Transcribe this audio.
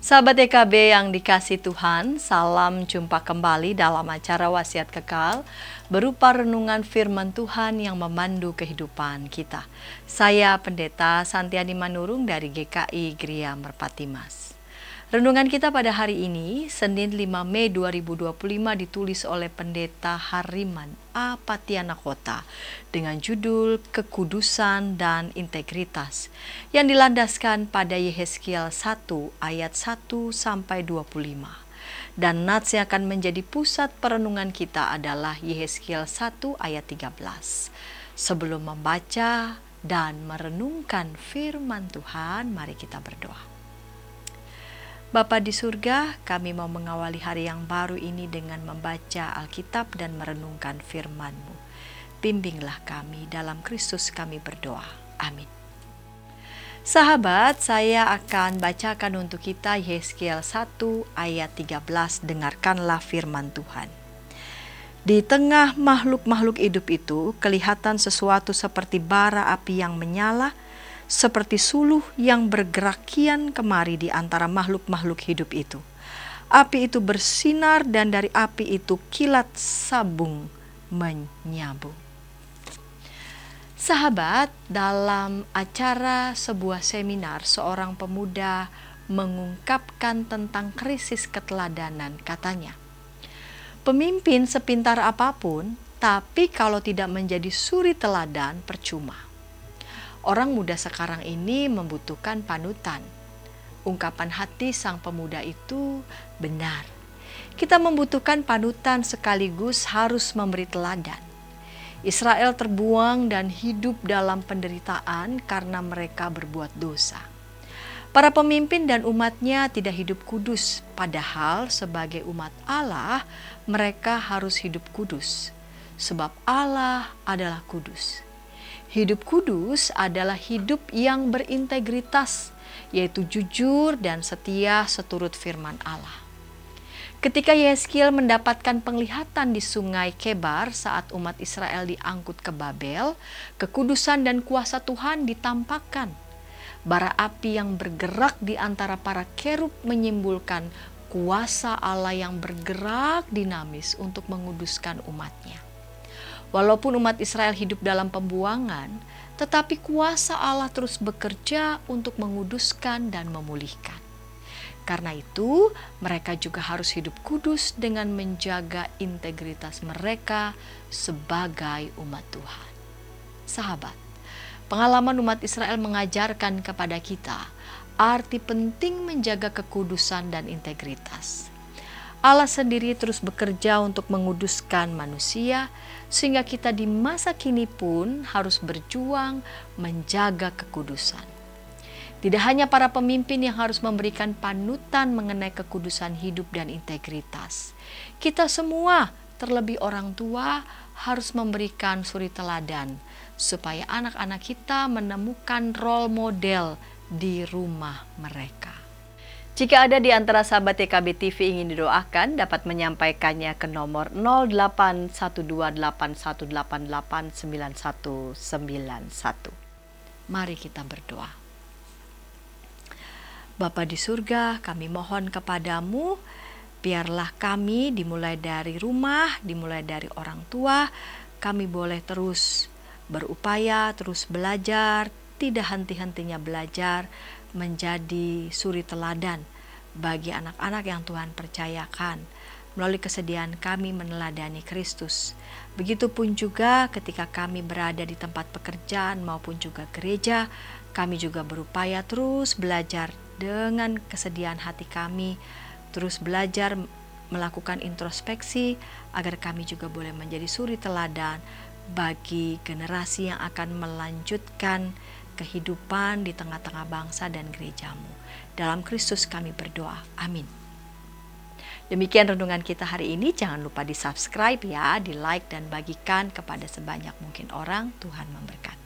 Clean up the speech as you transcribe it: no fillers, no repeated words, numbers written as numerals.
Sahabat EKB yang dikasih Tuhan, salam jumpa kembali dalam acara Wasiat Kekal berupa renungan firman Tuhan yang memandu kehidupan kita. Saya Pendeta Santiani Manurung dari GKI Gria Merpati Mas. Renungan kita pada hari ini, Senin 5 Mei 2025 ditulis oleh Pendeta Hariman A. Patiana Kota dengan judul Kekudusan dan Integritas yang dilandaskan pada Yehezkiel 1 ayat 1 sampai 25. Dan nats yang akan menjadi pusat perenungan kita adalah Yehezkiel 1 ayat 13. Sebelum membaca dan merenungkan firman Tuhan, mari kita berdoa. Bapa di surga, kami mau mengawali hari yang baru ini dengan membaca Alkitab dan merenungkan firman-Mu. Bimbinglah kami, dalam Kristus kami berdoa. Amin. Sahabat, saya akan bacakan untuk kita Yehezkiel 1 ayat 13. Dengarkanlah firman Tuhan. Di tengah makhluk-makhluk hidup itu, kelihatan sesuatu seperti bara api yang menyala, seperti suluh yang bergerak kian kemari di antara makhluk-makhluk hidup itu. Api itu bersinar dan dari api itu kilat sabung menyambung. Sahabat, dalam acara sebuah seminar, seorang pemuda mengungkapkan tentang krisis keteladanan. Katanya, pemimpin sepintar apapun, tapi kalau tidak menjadi suri teladan, percuma. Orang muda sekarang ini membutuhkan panutan. Ungkapan hati sang pemuda itu benar. Kita membutuhkan panutan sekaligus harus memberi teladan. Israel terbuang dan hidup dalam penderitaan karena mereka berbuat dosa. Para pemimpin dan umatnya tidak hidup kudus, padahal sebagai umat Allah mereka harus hidup kudus, sebab Allah adalah kudus. Hidup kudus adalah hidup yang berintegritas, yaitu jujur dan setia seturut firman Allah. Ketika Yehezkiel mendapatkan penglihatan di sungai Kebar saat umat Israel diangkut ke Babel, kekudusan dan kuasa Tuhan ditampakkan. Bara api yang bergerak di antara para kerub menyimbolkan kuasa Allah yang bergerak dinamis untuk menguduskan umatnya. Walaupun umat Israel hidup dalam pembuangan, tetapi kuasa Allah terus bekerja untuk menguduskan dan memulihkan. Karena itu, mereka juga harus hidup kudus dengan menjaga integritas mereka sebagai umat Tuhan. Sahabat, pengalaman umat Israel mengajarkan kepada kita arti penting menjaga kekudusan dan integritas. Allah sendiri terus bekerja untuk menguduskan manusia, sehingga kita di masa kini pun harus berjuang menjaga kekudusan. Tidak hanya para pemimpin yang harus memberikan panutan mengenai kekudusan hidup dan integritas. Kita semua, terlebih orang tua, harus memberikan suri teladan, supaya anak-anak kita menemukan role model di rumah mereka. Jika ada di antara sahabat EKB TV ingin didoakan, dapat menyampaikannya ke nomor 081281889191. Mari kita berdoa. Bapa di surga, kami mohon kepadamu, biarlah kami dimulai dari rumah, dimulai dari orang tua, kami boleh terus berupaya, terus belajar, tidak henti-hentinya belajar, menjadi suri teladan bagi anak-anak yang Tuhan percayakan melalui kesediaan kami meneladani Kristus. Begitupun juga ketika kami berada di tempat pekerjaan maupun juga gereja, kami juga berupaya terus belajar dengan kesediaan hati kami, terus belajar melakukan introspeksi agar kami juga boleh menjadi suri teladan bagi generasi yang akan melanjutkan kehidupan di tengah-tengah bangsa dan gerejamu. Dalam Kristus kami berdoa. Amin. Demikian renungan kita hari ini. Jangan lupa di subscribe ya, di like dan bagikan kepada sebanyak mungkin orang. Tuhan memberkati.